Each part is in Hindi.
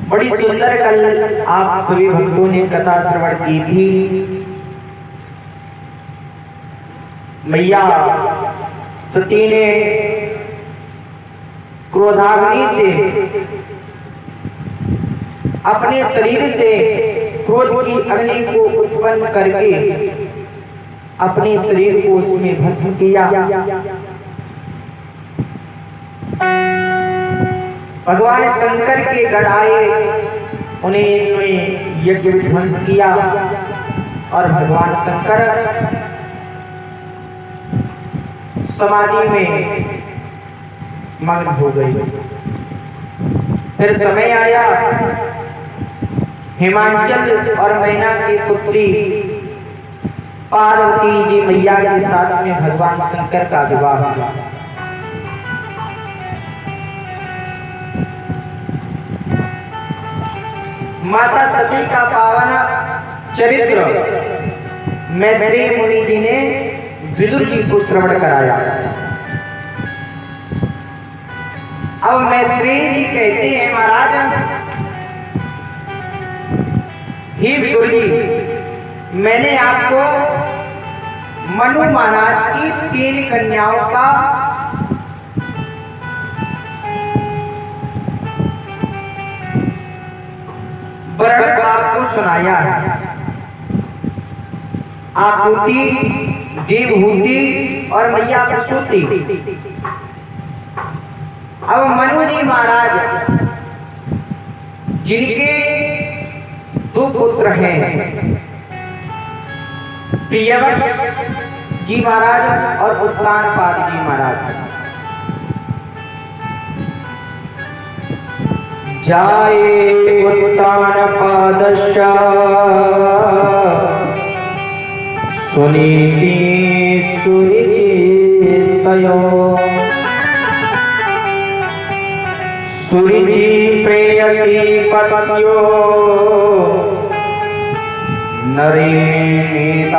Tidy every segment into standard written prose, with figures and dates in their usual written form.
बड़ी सुंदर कल आप सभी भक्तों ने कथा श्रवण की थी। मैया सती ने क्रोधाग्नि से अपने शरीर से क्रोध की अग्नि को उत्पन्न करके अपने शरीर को उसमें भस्म किया। भगवान शंकर के गढ़ आए, उन्हें यज्ञ विध्वंस किया और भगवान शंकर समाधि में मग्न हो गए। फिर समय आया, हिमांचल और मैना की पुत्री पार्वती जी मैया के साथ में भगवान शंकर का विवाह हुआ। माता सती का पावन चरित्र मैत्रेय मुनि जी ने विदुर जी को श्रवण कराया। अब मैत्रेय जी कहते हैं, महाराज हे विदुर जी, मैंने आपको मनु महाराज की 3 कन्याओं का वर्णन आपको सुनाया है। आकुति, देवहूति और मैया प्रसूति। अब मनु जी महाराज जिनके 2 पुत्र हैं, प्रियव्रत जी महाराज और उत्तानपाद जी महाराज। जाये उत्तानपादश्च सुनीति सुरुचिस्तयो सुरुचि प्रेयसी पतयो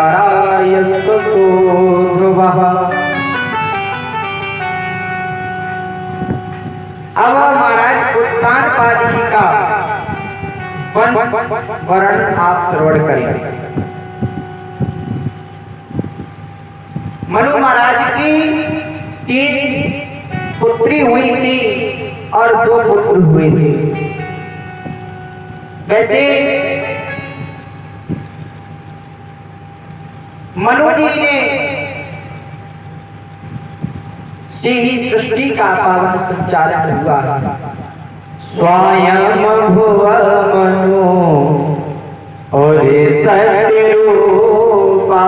नरेतरायस्ततो ध्रुवः। अब महाराज उत्तानपाद जी का वंश वर्णन आप श्रवण करें। मनु महाराज की 3 पुत्री हुई थी और 2 पुत्र हुए थे। वैसे मनु जी ने से ही सृष्टि का पावन संचालन हुआ। स्वयं भुव मनु और सत्य रूपा,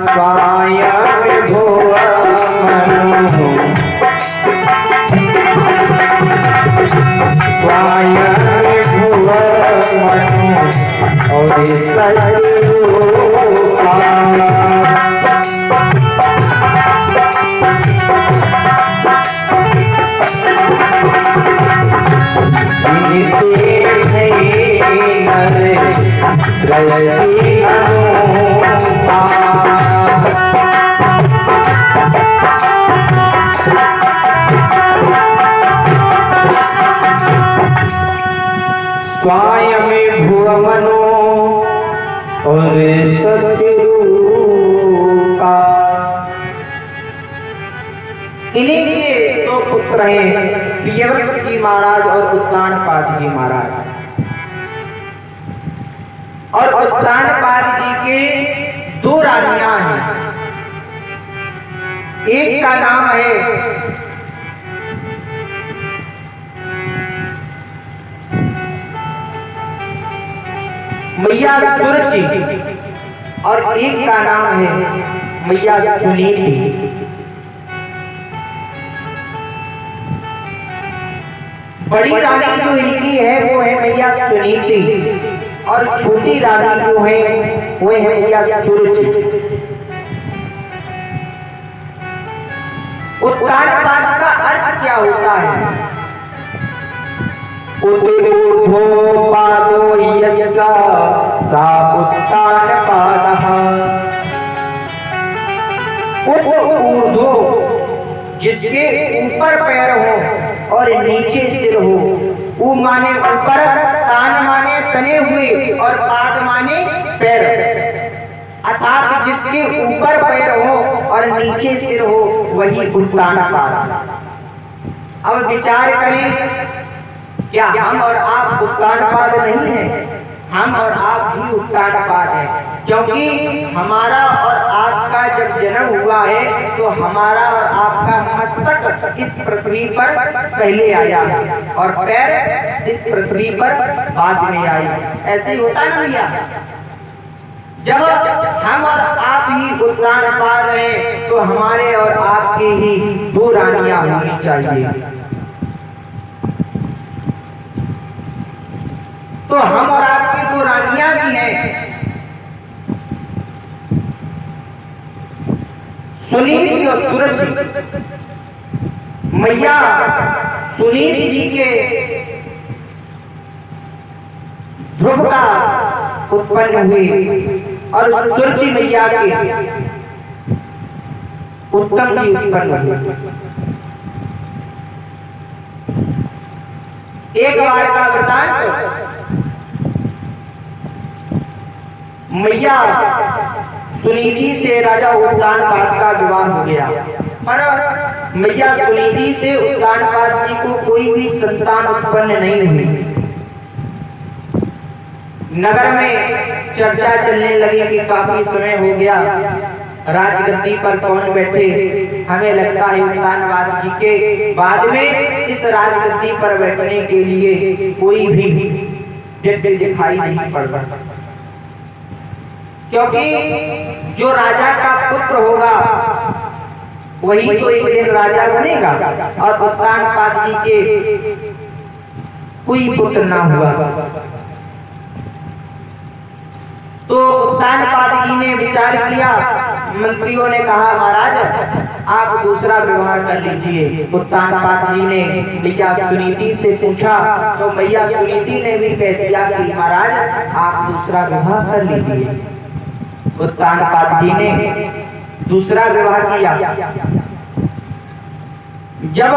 स्वयं भुव मनु स्वयं भुव मनु और सत्य रूपा। स्वयं भुव मनु और सत्य रूपा। इन्हीं के 2 पुत्र हैं, प्रियव्रत जी महाराज और उत्तानपाद जी महाराज। और उत्तानपाद जी के 2 रानियां हैं। एक का नाम है मैया सुरुचि और एक का नाम है मैया सुनीति। बड़ी रानी जो इनकी है वो है मैया सुनीति और छोटी रानी जो है वो है मैया सुरुचि। उत्तानपाद का अर्थ क्या होता है? ऊर्ध्वो पादो यस्या सा उत्तानपादः। ऊर्ध्वो जिसके ऊपर पैर हो और नीचे सिर हो ऊ माने ऊपर, तान माने तने हुए और पाद माने पैर, अर्थात जिसके ऊपर पैर हो और नीचे सिर हो वही उत्तान पाद। अब विचार करें, क्या हम और आप उत्तान पाद नहीं है? हम और आप भी उत्तान पाद हैं, क्योंकि हमारा और आपका जब जन्म हुआ है तो हमारा और आपका मस्तक इस पृथ्वी पर पहले आया और पैर इस पृथ्वी पर बाद में आई। ऐसे ही होता ना भैया? जब हम और आप ही उत्तान पाद हैं तो हमारे और आपके ही दो रानियां होनी चाहिए। तो हम और आपकी दो रानियां भी हैं, सुनीति और सूरज। मैया सुनीति जी के ध्रुव का उत्पन्न हुए और सूरज मैया के उत्तम की उत्पन्न हुए। एक बार का वृतांत, मैया सुनीति से राजा उत्तानपाद का विवाह हो गया, पर मैया सुनीति से उत्तानपाद जी को कोई भी संतान उत्पन्न नहीं हुई। नगर में चर्चा चलने लगी कि काफी समय हो गया, राजगद्दी पर कौन बैठे? हमें लगता है उत्तानपाद जी के बाद में इस राजगद्दी पर बैठने के लिए कोई भी व्यक्ति दिखाई नहीं पड़ रहा, क्योंकि जो राजा का पुत्र होगा वही तो एक दिन राजा बनेगा, और उत्तानपाद जी के कोई पुत्र ना हुआ। तो उत्तानपाद जी ने विचार किया, मंत्रियों ने कहा महाराज आप दूसरा विवाह कर लीजिए। उत्तानपाद जी ने मैया सुनीति से पूछा तो मैया सुनीति ने भी कह दिया कि महाराज आप दूसरा विवाह कर लीजिए। उत्तानपाद जी ने दूसरा विवाह किया। जब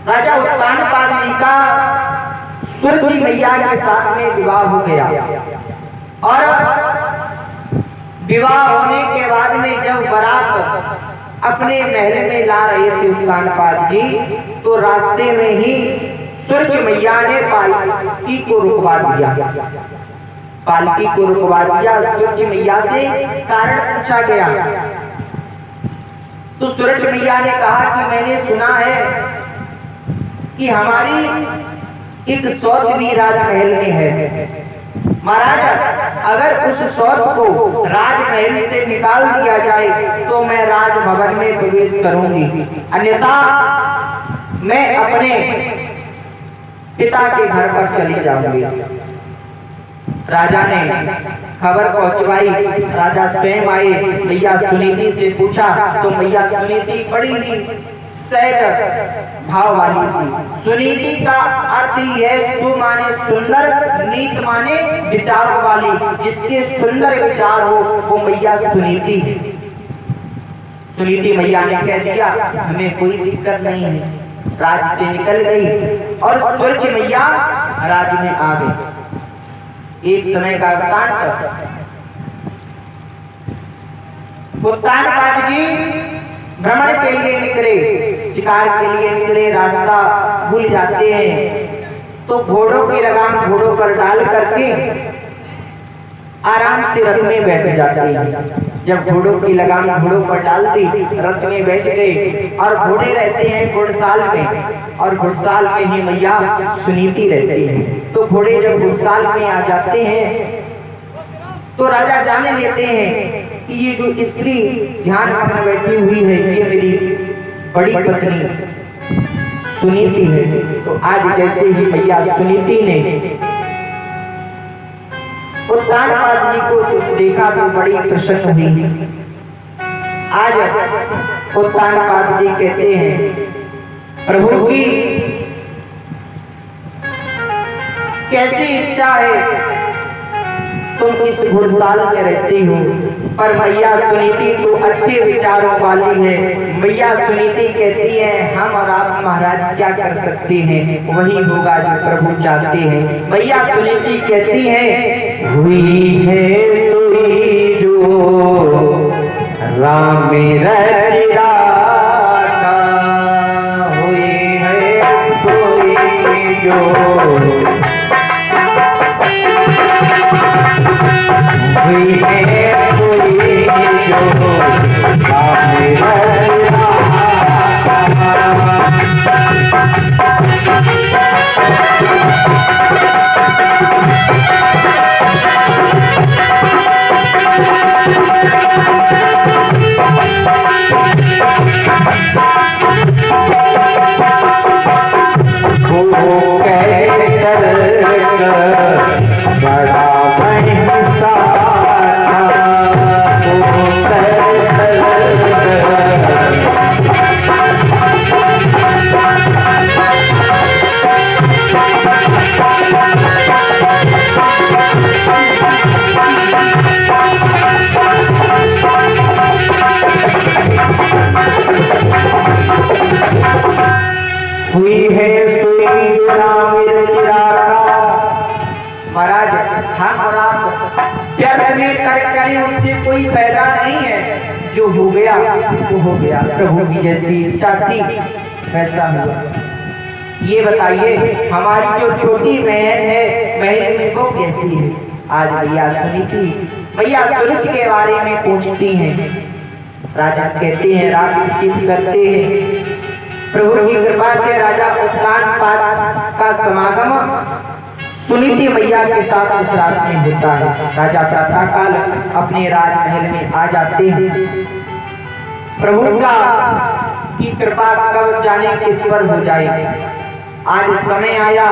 राजा उत्तानपाद जी का सूरज मैया के साथ में विवाह हो गया और विवाह होने के बाद में जब बारात अपने महल में ला रहे थे उत्तानपाद जी, तो रास्ते में ही सूरज मैया ने पालकी को रुकवा दिया। पालकी को रुकवा दिया, सूरज मैया से कारण पूछा गया तो सूरज मैया ने कहा कि मैंने सुना है कि हमारी एक सौत भी राजमहल में है। महाराज अगर उस सौत को राजमहल से निकाल दिया जाए तो मैं राजभवन में प्रवेश करूंगी, अन्यथा मैं अपने पिता के घर पर चली जाऊंगी। राजा ने खबर पहुंचवाई, राजा स्वयं आए, मैया सुनीति से पूछा तो मैया सुनीति बड़ी सहज भाव वाली थी। सुनीति का अर्थ ही है सु माने सुंदर, नीत माने विचारों वाली, जिसके सुंदर विचार हो वो मैया सुनीति। सुनीति मैया ने कह दिया हमें कोई दिक्कत नहीं है, राज से निकल गई और सूरज मैया राज में आ गई। एक समय का वृतांत, उत्तानपाद जी भ्रमण के लिए निकले, शिकार के लिए निकले, रास्ता भूल जाते हैं तो घोड़ों की लगाम घोड़ों पर डाल करके आराम से रथ में बैठ जाते हैं। जब घोड़ों की लगाम घोड़ों पर डाल दी, रथ में बैठ गए और घोड़े रहते हैं घुड़साल में और घुड़साल में ही मैया सुनीति रहती है। तो घोड़े जब घुड़साल में आ जाते हैं तो राजा जाने लेते हैं कि ये जो स्त्री ध्यान में बैठी हुई है ये मेरी बड़ी पत्नी सुनीति है। तो आज जैसे ही मैया सुनीति ने उत्तानपाद जी को देखा तो बड़ी प्रसन्न हुई। आज उत्तानपाद जी कहते हैं प्रभु की कैसी इच्छा है तुम इस घुड़साल में रहती हो। पर मैया सुनीति तो अच्छे विचारों वाली है। मैया सुनीति कहती है हम और आप महाराज क्या कर सकते हैं, वही होगा जो प्रभु चाहते हैं। मैया सुनीति कहती है हुई है सोई जो राम रचिया हुई है सोई जो हुई है कोई जो जो हो गया वो हो गया, प्रभु की जैसी इच्छा थी वैसा हुआ। ये बताइए हमारी जो छोटी बहन है बहन में वो कैसी है? आज मैया सुनीति मैया सुरुचि के बारे में पूछती हैं। राजा कहते हैं राग चित करते हैं। प्रभु की कृपा से राजा उत्तानपाद का समागम सुनीति मैया के साथ इस रात में होता है। राजा प्रातःकाल अपने राजमहल में आ जाते हैं। प्रभु का की कृपा कब जाने किस पर हो जाए। आज समय आया,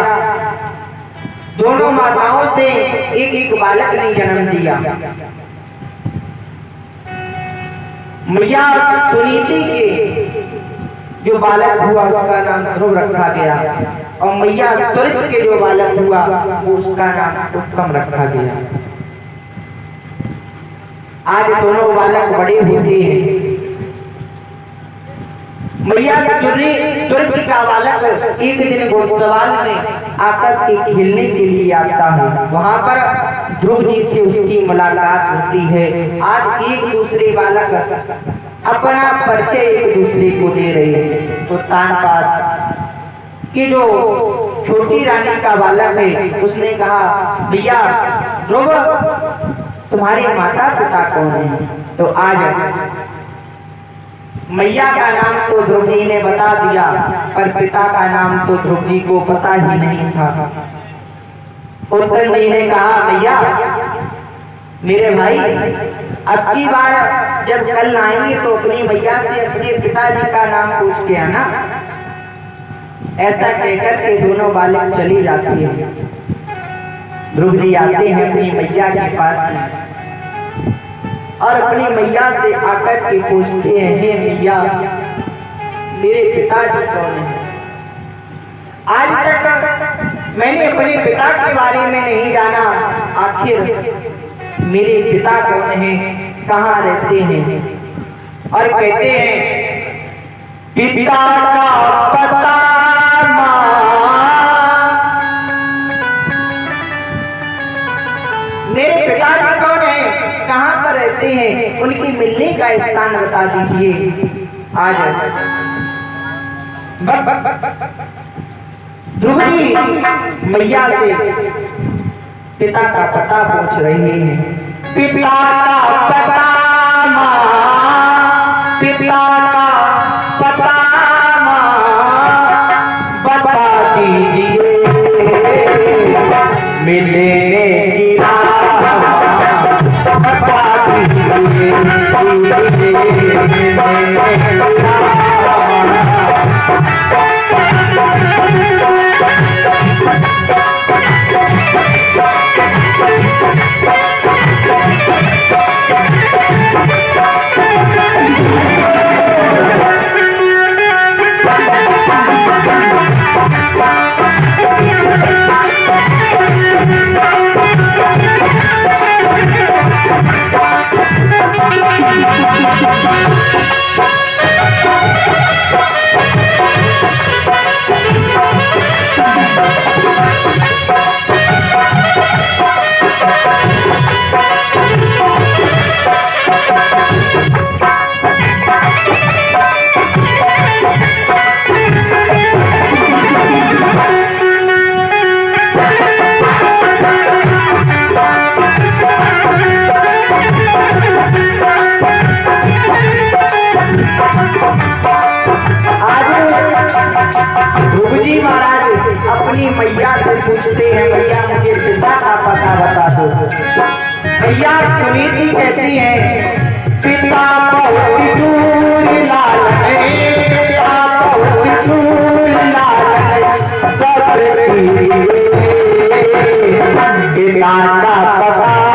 दोनों माताओं से एक एक बालक ने जन्म दिया। मैया सुनीति के जो बालक हुआ उसका नाम ध्रुव रखा गया और मैया सुरुचि के जो बालक हुआ उसका नाम उत्तम रखा गया। आज दोनों बालक बड़े होते हैं। मैया सुरुचि का बालक एक दिन घुड़सवार में आकर के खेलने के लिए आता है। वहां पर ध्रुव जी से उसकी मुलाकात होती है। आज एक दूसरे बालक अपना परिचय एक दूसरे को दे रहे हैं। तो उत्तानपाद की जो छोटी रानी का बालक है उसने कहा भैया ध्रुव तुम्हारे माता पिता कौन है? तो आज मैया का नाम तो ध्रुव जी ने बता दिया पर पिता का नाम तो ध्रुव जी को पता ही नहीं था। उत्तम जी ने कहा भैया मेरे भाई अब की बार जब कल आएंगे तो अपनी मैया से अपने पिताजी का नाम पूछ के आना। ऐसा कहकर के दोनों बालक चली जाती है। ध्रुव जी आते हैं अपनी मैया के पास में और अपनी मैया से आकर के पूछते हैं हे मैया मेरे पिताजी कौन है? आज तक मैंने अपने पिता के बारे में नहीं जाना। आखिर मेरे पिता कौन है, कहाँ रहते हैं? और कहते हैं पिता का पता मेरे पिताजी कौन है, कहाँ पर रहते हैं, उनकी मिलने का स्थान बता दीजिए। आज ध्रुव जी मैया से पिता का पता पूछ रहे हैं। पिता का पता पिता का पता बता दीजिए मिलने की राह बता दीजिए जी महाराज अपनी मैया से पूछते हैं, मैया मुझे पिता का पता बता दो। मैया सुनीति कहती है, पिता बहुत दूर लाल है, पिता बहुत दूर लाल है, सब पिता का पता बता दीजिए।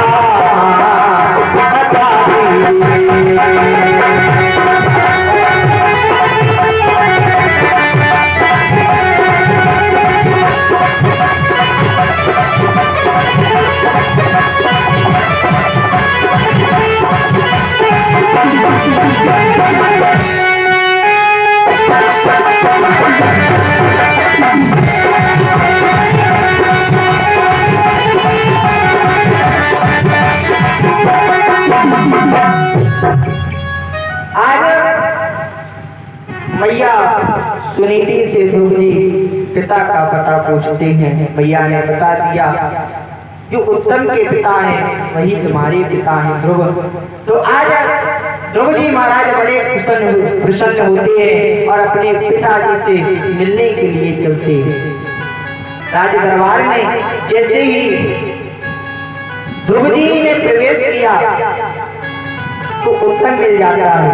मैया सुनीति से ध्रुव जी पिता का पता पूछते हैं। मैया ने बता दिया, जो उत्तम के पिता हैं वही तुम्हारे पिता हैं ध्रुव। तो आज ध्रुव जी महाराज बड़े प्रसन्न होते हैं और अपने पिताजी से मिलने के लिए चलते हैं। राज दरबार में जैसे ही ध्रुव जी ने प्रवेश किया तो उत्तम मिल जाता है।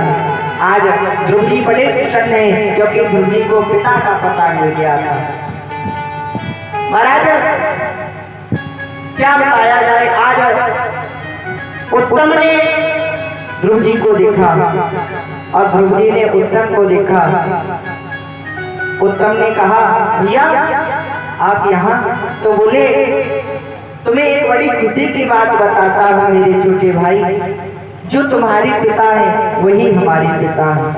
आज ध्रुव जी बड़े प्रसन्न हैं क्योंकि ध्रुव जी को पिता का पता मिल गया था। महाराज क्या बताया जाए, आज उत्तम ने ध्रुव जी को देखा और ध्रुव जी ने उत्तम को देखा। उत्तम ने कहा, भैया आप यहाँ? तो बोले, तुम्हें एक बड़ी खुशी की बात बताता हूँ मेरे छोटे भाई, जो तुम्हारे पिता हैं वही हमारे पिता हैं।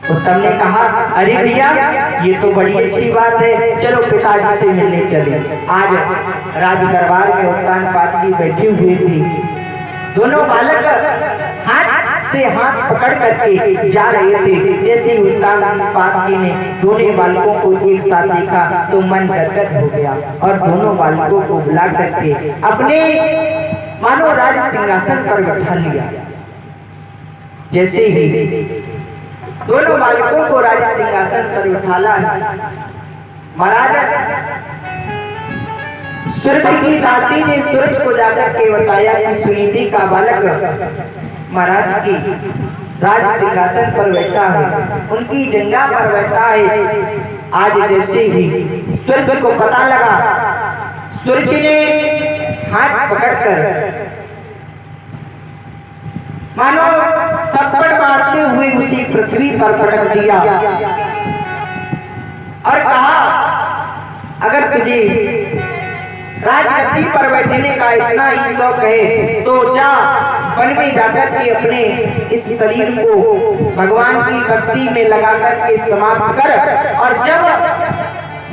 उत्तम ने कहा, अरे भैया ये तो बड़ी अच्छी बात है, चलो पिताजी से मिलने चले। आज राज दरबार में उत्तानपाद जी बैठे हुए थे। दोनों बालक हाथ से हाथ पकड़ करके जा रहे थे। जैसे उत्तानपाद जी ने दोनों बालकों को एक साथ देखा तो मन गदगद हो गया और दोनों बालकों को बुला करके अपने मानो राज सिंहासन पर बैठा लिया। जैसे ही दोनों बालकों को राज सिंहासन पर उठाला, महाराज सूरज की दासी ने सूरज को जाकर के बताया कि सुनीति का बालक महाराज की राज सिंहासन पर बैठा है, उनकी जंगा पर बैठा है। आज जैसे ही सूरज को पता लगा, सूरज ने हाथ पकड़कर मानो थप्पड़ मारते हुए उसी पृथ्वी पर पटक दिया और कहा, अगर तुझे राजगद्दी पर बैठने का इतना ही शौक है तो जा वन में जाकर के अपने इस शरीर को भगवान की भक्ति में लगा करके समाप्त कर, और जब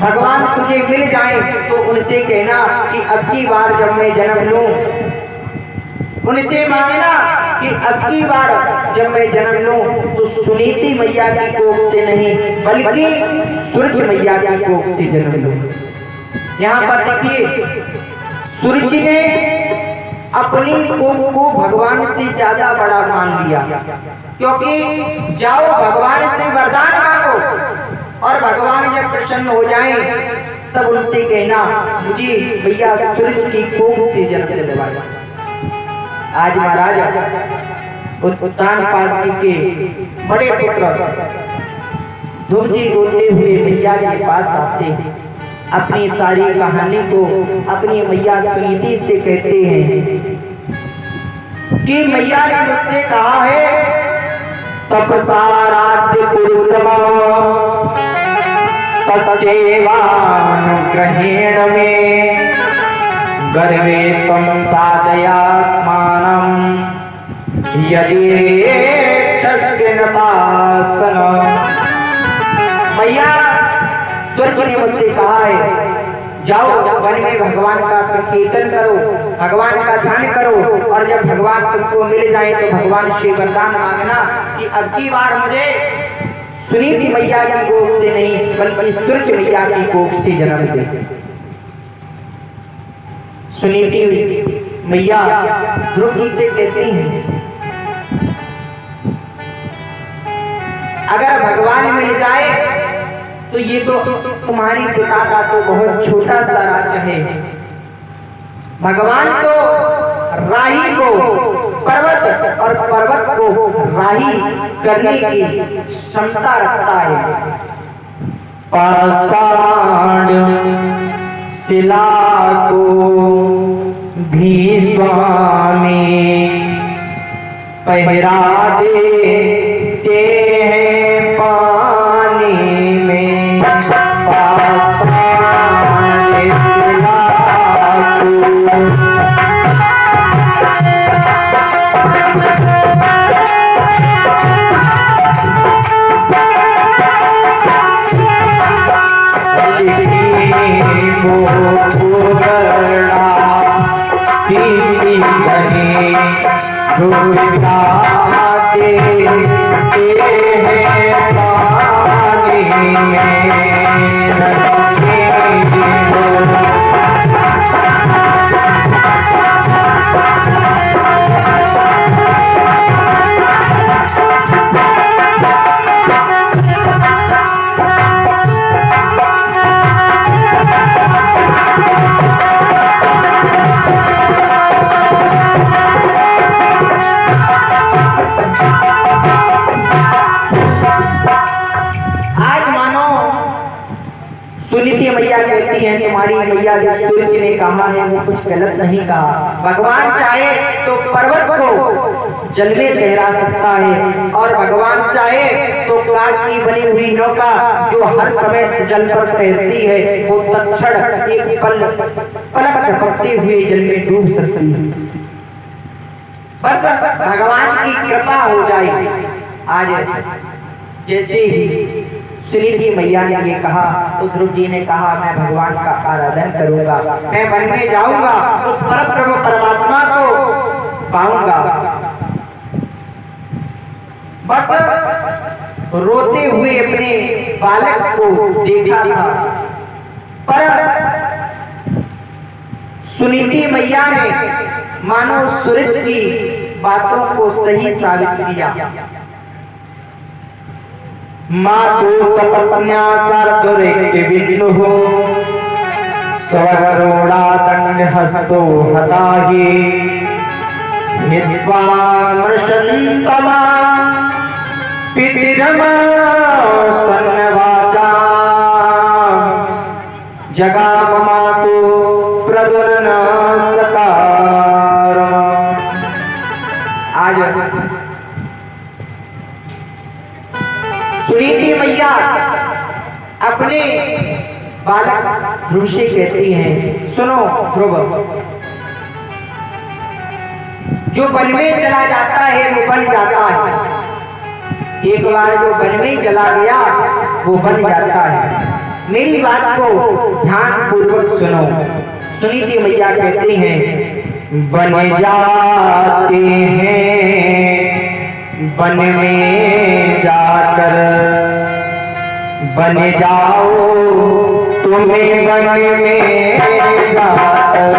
भगवान तुझे मिल जाए तो उनसे कहना कि अब की बार जब मैं जन्म लूं, उनसे मांगना कि अब की बार जब मैं जन्म लूं तो सुनीति मैया की कोख से नहीं बल्कि सूरज मैया की कोख से जन्म लूं। यहाँ पर देखिए, सूरज ने अपनी कोख को भगवान से ज्यादा बड़ा मान लिया, क्योंकि जाओ भगवान से वरदान मांगो और भगवान जब प्रसन्न हो जाएं तब उनसे कहना मुझे भैया सूरज की कोख से जन्म दिलवाया। आज महाराज उत्तानपाद जी के बड़े पुत्र ध्रुव जी रोते हुए मैया के पास आते हैं, अपनी सारी कहानी को अपनी मैया सुनीति से कहते हैं कि मैया ने मुझसे कहा है, तपसाराध्य पुरुषमा तस्सेवानुग्रहेण में गर्वे त्वं साधयात्मानं यदि मैया सूरज ने मुझसे कहा है, जाओ वन में भगवान का संकीर्तन करो, भगवान का ध्यान करो, और जब भगवान तुमको मिल जाए तो भगवान से वरदान मांगना कि अब की बार मुझे सुनीति मैया की कोख से नहीं बल्कि सूरज मैया की कोख से जन्म दे। सुनीति मैया ध्रुव जी से कहती हैं अगर भगवान मिल जाए तो ये तो तुम्हारी पिता का तो बहुत छोटा सा राज्य है। भगवान तो राही को पर्वत और पर्वत को राही करने की क्षमता रखता है। पाषाण शिला को भी स्वामी पहरा देते हैं पानी में। पाषाण शिला सुनीति मैया कहती हैं तुम्हारी मैया जो सूरज ने कहा है वो कुछ गलत नहीं कहा। भगवान चाहे तो पर्वत को जल में तैरा सकता है और भगवान चाहे तो काठ की बनी हुई नौका जो हर समय जल पर तैरती है वो तत्क्षण एक पलक झपकते हुए जल में डूब सकती है। बस भगवान की कृपा हो जाए। आज जैसे ही सुनीति मैया ने ये कहा तो ध्रुव जी ने कहा मैं भगवान का आराधन करूंगा, मैं वन में जाऊंगा, उस परब्रह्म परमात्मा को पाऊंगा। बस रोते हुए अपने बालक को देखा था, पर सुनीति मैया ने मानो सूरज की बातों को सही साबित किया। मातु सपत्न्या सर्दुरेक्ति विष्णुः स्वगरुड़ा दंड हस्तो हताहि हित्वा मृषन्तमा पितिरम सन्नवाचा जगाम मातु प्रदुर्न सकार। आज सुनीति मैया अपने बालक ध्रुव से कहती हैं सुनो ध्रुव, जो वन में चला जाता है वो बन जाता है। एक बार जो वन में चला गया वो बन जाता है। मेरी बात को ध्यान पूर्वक सुनो। सुनीति मैया कहती हैं बन जाते हैं वन में जाकर, बन जाओ तुम्हें वन में जाकर,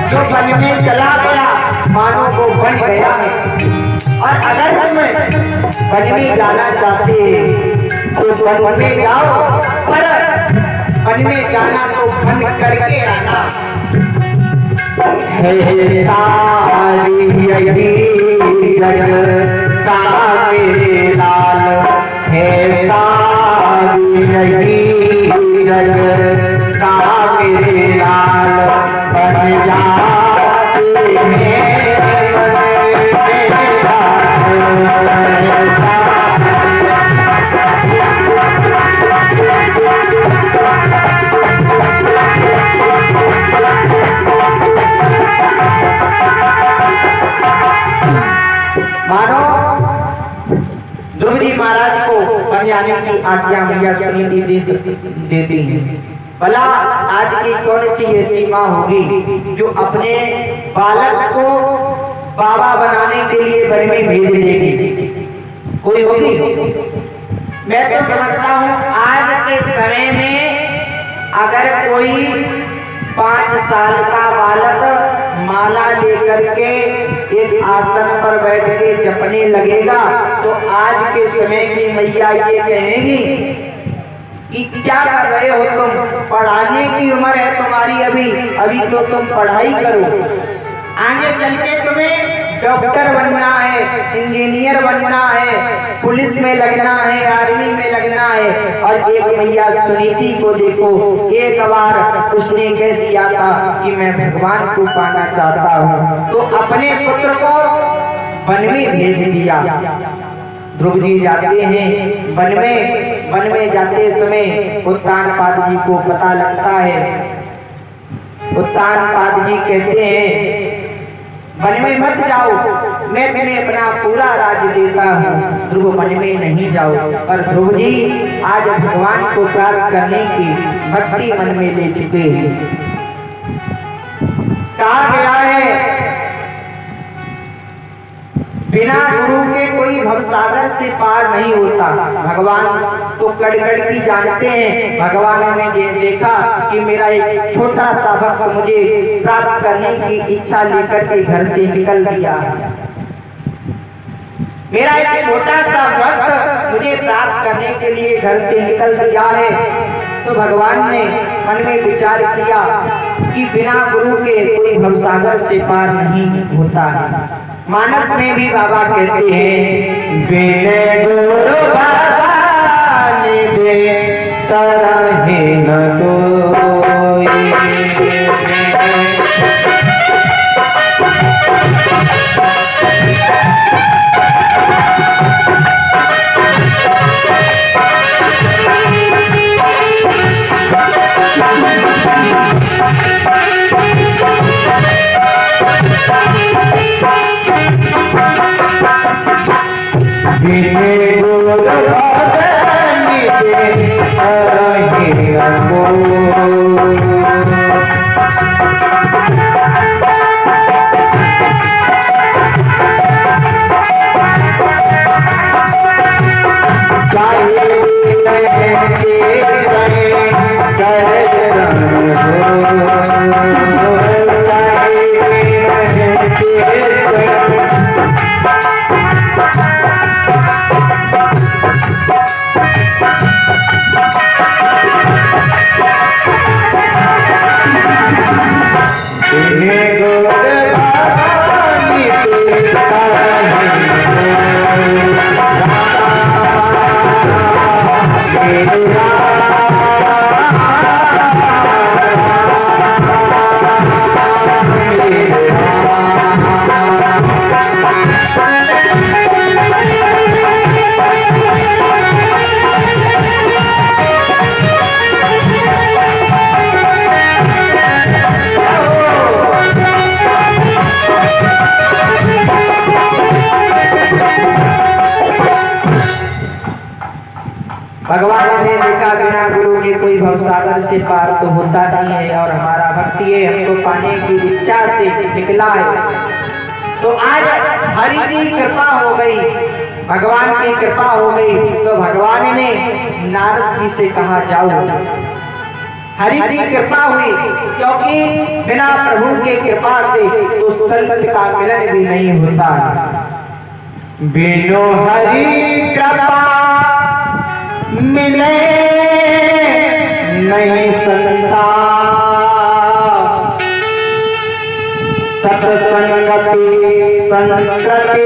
जो वन में चला गया मानो वो बन गया है। और अगर तुम वन में जाना चाहते तो वन में जाओ, पर वन में जाना तो बन करके आना है। सारी यही जगता मेरे लाल है, सारी यही धीरज का मेरे लाल बन जाते मानो ध्रुव जी महाराज को बन जाने की आज्ञा मैया सुनीति देती है। भला आज की कौन सी ये सीमा होगी जो अपने बालक को बाबा बनाने के लिए वन में भेज देगी? कोई होगी? मैं तो समझता हूँ आज के समय में अगर कोई 5 साल का बालक माला लेकर के एक आसन पर बैठ के जपने लगेगा तो आज के समय की मैया ये कहेंगी कि क्या कर रहे हो तुम? पढ़ाने की उम्र है तुम्हारी अभी तो तुम पढ़ाई करो। आगे चल के तुम्हें डॉक्टर बनना है, इंजीनियर बनना है, पुलिस में लगना है, आर्मी में लगना है। और एक मैया सुनीति को देखो, एक बार उसने कह दिया था कि मैं भगवान को पाना चाहता हूँ, तो अपने पुत्र को वन में भेज दिया। ध्रुव जी जाते हैं वन में जाते समय उत्तानपाद जी को पता लगता है। उत्तानपाद जी कहते हैं वन में मत जाओ, मैं तुम्हें अपना पूरा राज्य देता हूँ, ध्रुव वन में नहीं जाओ। पर ध्रुव जी आज भगवान को प्राप्त करने की भक्ति मन में ले चुके हैं। कहा गया है बिना गुरु के कोई भवसागर से पार नहीं होता। भगवान तो कड़ की जानते हैं। भगवान ने देखा कि मेरा एक छोटा सा भक्त मुझे प्राप्त करने की इच्छा लेकर के घर से निकल दिया, मेरा एक छोटा सा भक्त मुझे प्राप्त करने के लिए घर से निकल दिया है। तो भगवान ने मन में विचार किया कि बिना गुरु के कोई भवसागर से पार नहीं होता है। मानस में भी बाबा कहते हैं बिने गुरु भगवान दे तरह न कोई। भगवान ने देखा बिना गुरु के कोई भवसागर से पार तो होता नहीं है और हमारा भक्ति है हमको पाने की इच्छा से निकला है। तो आज हरि की कृपा हो गई, भगवान की कृपा हो गई। तो भगवान ने नारद जी से कहा जाओ। हरि की कृपा हुई क्योंकि बिना प्रभु के कृपा से तो संत का मिलन भी नहीं होता। बिनु हरि कृपा मिले नहीं संता, सत्संगति संस्कृति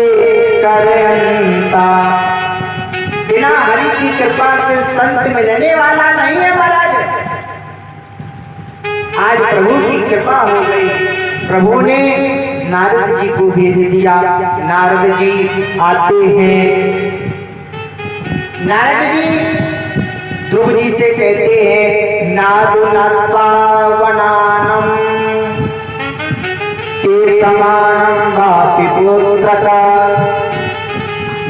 करता। बिना हरि की कृपा से संत मिलने वाला नहीं है महाराज। आज प्रभु की कृपा हो गई। प्रभु ने नारद जी को भेज दिया। नारद जी आते हैं। नारद जी ध्रुव जी से कहते हैं, नादु नत्पावनानम ते समानम वापि पुत्रका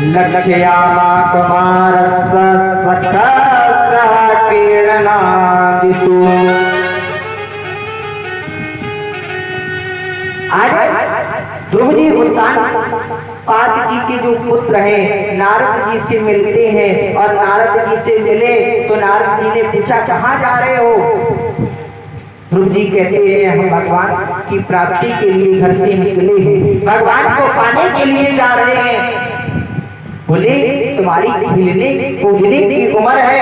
लक्ष्यामा कुमारस्य सकस्य क्रीडना दिशु। आज ध्रुव जी उत्तानपाद जी के जो पुत्र हैं नारद जी से मिलते हैं और नारद जी से मिले तो नारद जी ने पूछा, कहाँ जा रहे हो? ध्रुव जी कहते हैं, हम भगवान की प्राप्ति के लिए घर से निकले हैं, भगवान को पाने के लिए जा रहे हैं। बोले, तुम्हारी खेलने कूदने की उम्र है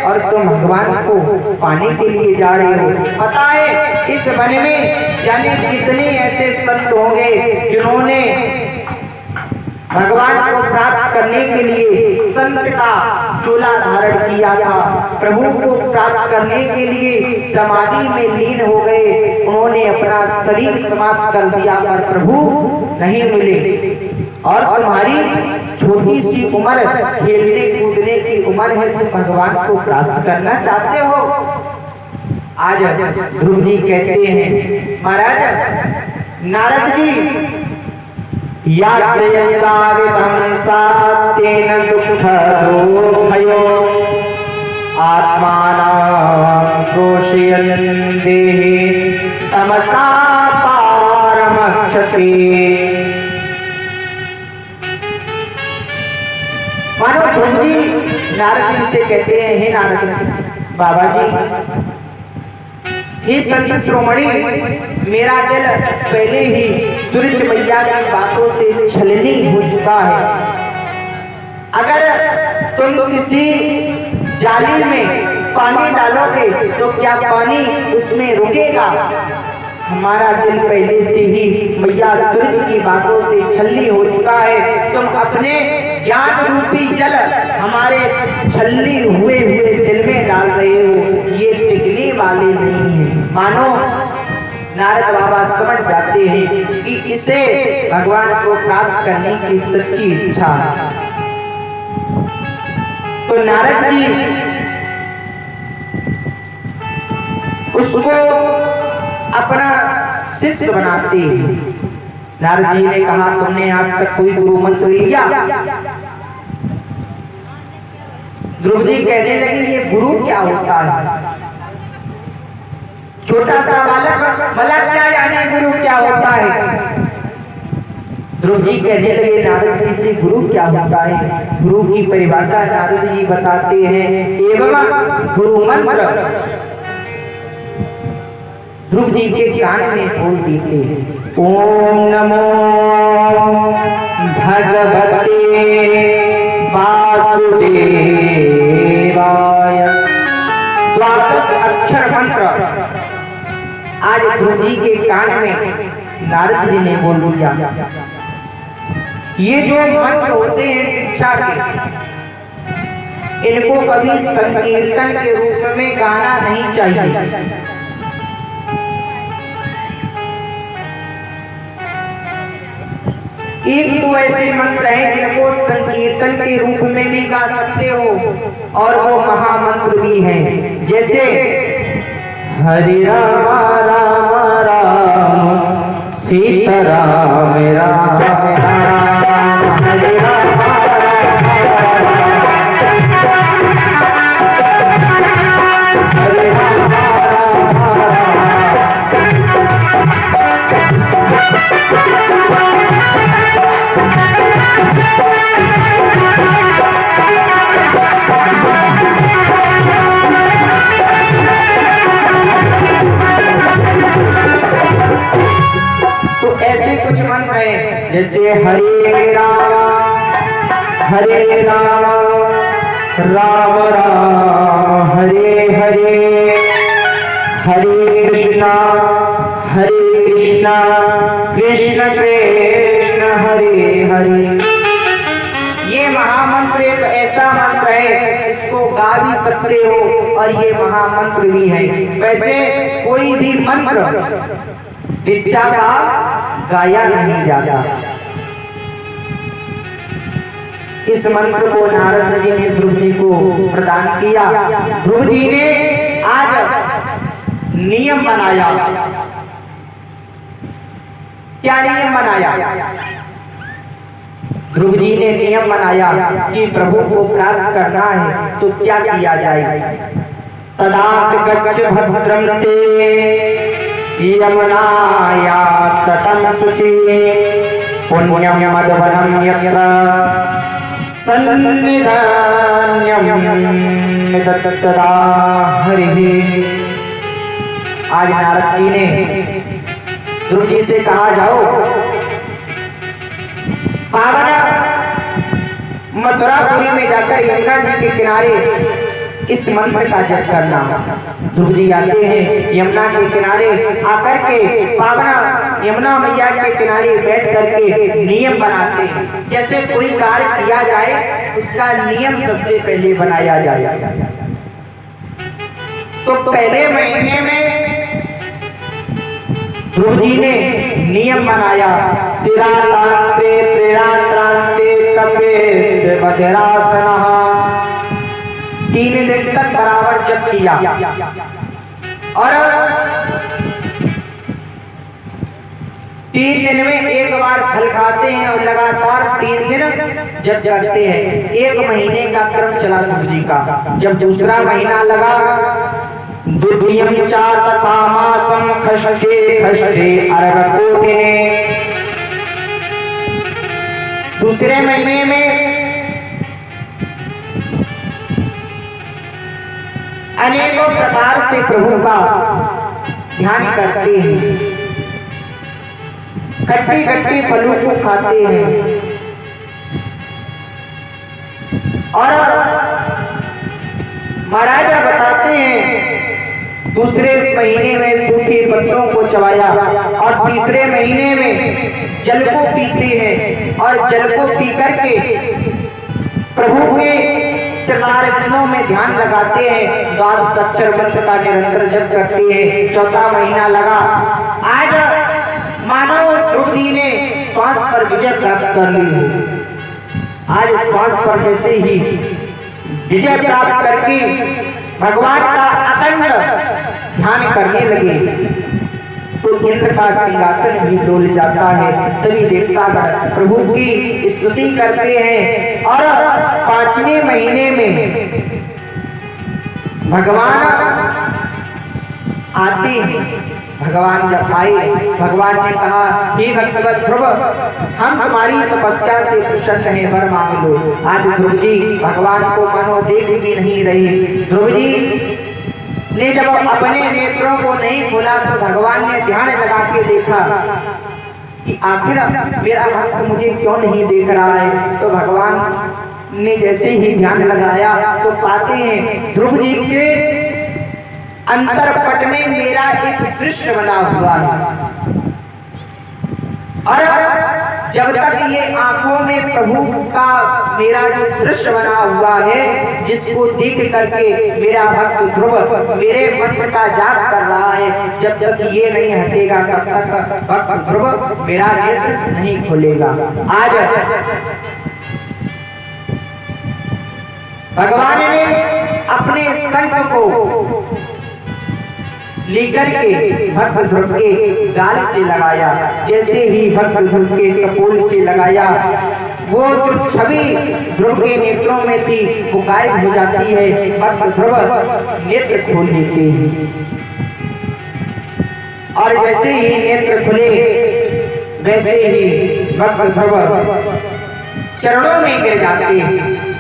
और तुम भगवान को पाने के लिए जा रहे हो। पता है इस वन में जाने कितने ऐसे संत होंगे जिन्होंने भगवान को प्राप्त करने के लिए संत का चोला धारण किया था, प्रभु को प्राप्त करने के लिए समाधि में लीन हो गए, उन्होंने अपना शरीर समाप्त कर दिया पर प्रभु नहीं मिले। और तुम्हारी छोटी सी उम्र, खेलने कूदने की उम्र है, तुम भगवान को प्राप्त करना चाहते हो। आज ध्रुव जी कहते हैं, महाराज नारद जी यास्यन्तावितं सात्तेन दुःखदोभयो आत्मानं श्रोषयन् देहे तमसा पारमक्षते। मानो ध्रुव जी नारद जी से कहते हैं, हे नारद बाबा जी, हे संत शिरोमणि, मेरा दिल पहले ही सूर्य मैया की बातों से छलनी हो चुका है। अगर तुम किसी जाली में पानी डालोगे तो क्या पानी उसमें रुकेगा? हमारा दिल पहले से ही मैया सूर्य की बातों से छलनी हो चुका है। तुम अपने ज्ञान रूपी जल हमारे छलनी हुए दिल में डाल रहे हो, ये टिकने वाले नहीं है। मानो नारद बाबा समझ जाते हैं कि इसे भगवान को प्राप्त करने की सच्ची इच्छा है। तो नारद जी उसको अपना शिष्य बनाते हैं। नारद जी ने कहा, तुमने आज तक कोई गुरु मंत्र लिया? ध्रुव जी कहने लगे, ये गुरु क्या होता है? छोटा सा बालक भला क्या जाने गुरु क्या होता है? ध्रुव जी कहने लगे, नारद जी से गुरु क्या होता है? गुरु की परिभाषा नारद जी बताते हैं, एवं गुरु मंत्र ध्रुव जी के कान में बोल देते हैं, ओम नमो भगवते वासुदेवाय। द्वादश अक्षर मंत्र आज ध्रुव जी के कान में नारद जी ने बोल दिया। ये जो मंत्र होते हैं दीक्षा के, इनको कभी संकीर्तन के रूप में गाना नहीं चाहिए। एक तो ऐसे मंत्र हैं जिनको संकीर्तन के रूप में भी गा सकते हो और वो महामंत्र भी हैं, जैसे हरि राम राम राम सीता राम राम राम हरि राम जैसे हरे राम राम राम हरे हरे, हरे कृष्णा कृष्ण कृष्ण हरे हरे। ये महामंत्र एक ऐसा मंत्र है, इसको गा भी सकते हो और ये महामंत्र भी है। वैसे कोई भी मंत्र दीक्षा का गाया नहीं जाता। इस मंत्र को नारद जी ने ध्रुव जी को प्रदान किया। ध्रुव जी ने आज नियम बनाया। क्या नियम बनाया? ध्रुव जी ने नियम बनाया कि प्रभु को प्राप्त करना है तो क्या किया जाए। तदात गच्छ भद्रं ते यमुनाया तटं शुचि पुण्यं मधुवनं यत्र सन्निधान्यं तत्तदा हरिः। आज नारद जी ने ध्रुव जी से कहा, जाओ पावन मथुरापुरी में जाकर यमुना जी के किनारे इस मंत्र का जप करना। ध्रुव जी आते हैं यमुना के किनारे, आकर के पावन यमुना मैया के किनारे बैठ करके नियम बनाते हैं। जैसे कोई कार्य किया जाए उसका नियम सबसे पहले बनाया जाए। तो पहले महीने में ध्रुव जी ने नियम बनाया। तिरात्रांते त्रिरात्रांते कपे बधिरासनः। 3 दिन तक बराबर जप किया और 3 दिन में एक बार फल खाते हैं और लगातार 3 दिन जप करते हैं। 1 महीने का क्रम चला ध्रुव जी का। जब दूसरा महीना लगा, द्वितीयं च तथा मासं खष्टे खष्टे अर्घकोटिने। दूसरे महीने में अनेकों प्रकार से प्रभु का ध्यान करते हैं, खट्टी खट्टी फलों को खाते हैं और महाराजा बताते हैं दूसरे महीने में सूखे पत्तों को चबाया और तीसरे महीने में जल को पीते हैं और जल को पी करके प्रभु के चरणारविंदों में ध्यान लगाते हैं। द्वादश अक्षर मंत्र का निरंतर जप करते हैं। चौथा महीना लगा। आज मानो ध्रुव जी ने श्वास पर विजय प्राप्त कर ली। आज श्वास पर जैसे ही विजय प्राप्त करके भगवान का अखंड ध्यान करने लगे तो इंद्र का सिंहासन भी डोल जाता है। सभी देवता प्रभु की स्तुति करते हैं और 5वें महीने में भगवान आते हैं। भगवान जब आए, भगवान ने कहा, हे भक्तवत ध्रुव, हम तुम्हारी तपस्या से प्रसन्न हैं, वर मांग लो। आज ध्रुव जी भगवान को मानो देख भी नहीं रहे। ध्रुव जी ने जब अपने नेत्रों को नहीं खोला तो भगवान ने ध्यान लगा के देखा कि आखिर मेरा भक्त मुझे क्यों नहीं देख रहा है। तो भगवान ने जैसे ही ध्यान लगाया तो पाते हैं ध्रुव जी के अंतरपट में मेरा एक दृश्य बना हुआ है और जब तक ये आंखों में प्रभु का मेरा जो दृश्य बना हुआ है, जिसको देख करके मेरा भक्त ध्रुव मेरे मंत्र का जाप कर रहा है, जब तक ये नहीं हटेगा तब तक भक्त ध्रुव मेरा नेत्र नहीं खोलेगा। आज भगवान ने अपने संग को लेकर के भक्त ध्रुव के गाल से लगाया। जैसे ही भक्त ध्रुव के कपोल से लगाया, वो जो छवि ध्रुव के नेत्रों में थी वो गायब हो जाती है। भक्त ध्रुव नेत्र खोल लेते हैं और जैसे ही नेत्र खुले वैसे ही भक्त ध्रुव चरणों में गिर जाते हैं।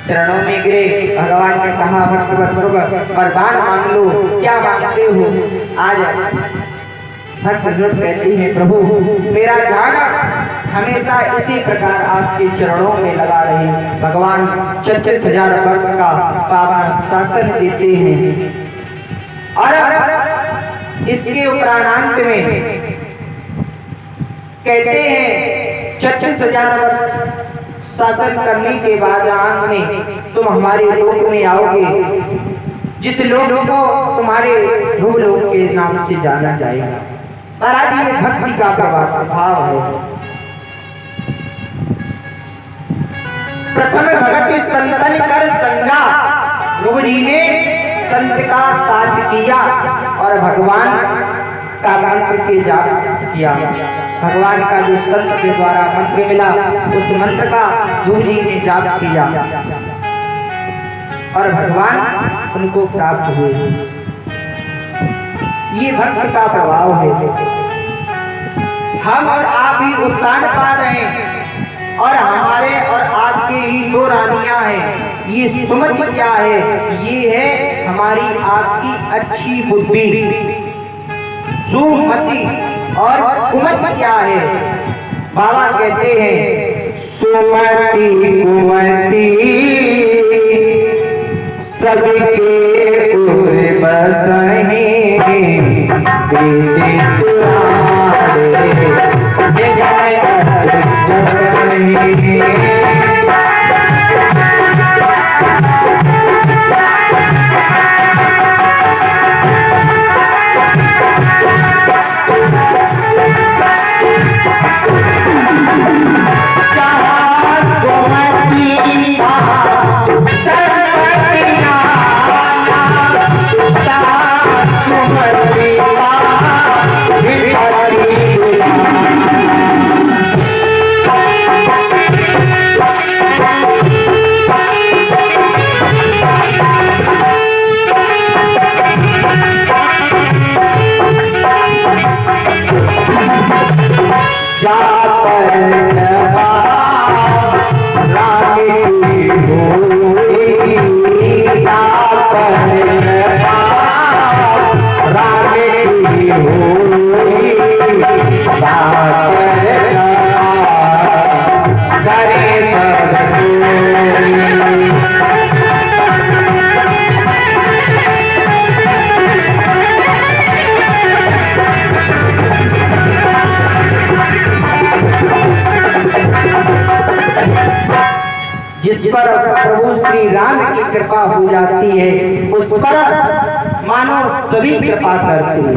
चरणों में गिरे। भगवान ने कहा, भक्त ध्रुव वरदान मांग लो, क्या मांगते हो। आज भक्त ध्रुव कहते हैं, प्रभु मेरा ध्यान हमेशा इसी प्रकार आपके चरणों में लगा रहे। भगवान 36,000 वर्ष का पावन शासन देते हैं और इसके उपरांत में कहते हैं 36,000 वर्ष शासन करने के बाद अंत में तुम हमारे लोक में आओगे, जिस लोक को तुम्हारे भूलोक के नाम से जाना जाएगा। महाराज, ये भक्ति का प्रभाव है। प्रथम भगत संतन कर संगा, ध्रुव जी ने संत का साथ किया और भगवान का मंत्र के जाप किया। भगवान का जो संत के द्वारा मंत्र मिला, उस मंत्र का ध्रुव जी ने जाप किया और भगवान उनको प्राप्त हुए। ये भक्त का प्रभाव है। हम और आप ही उत्तान पा रहे हैं और हमारे और आपके ही दो रानियां हैं। ये सुमति क्या है? ये है हमारी आपकी अच्छी बुद्धि। सुमति और कुमति क्या है? बाबा कहते हैं सुमति कुमति सबके पूरे बसहे जिस पर प्रभु श्री राम की कृपा हो जाती है, उस पर मानो सभी कृपा करते हैं।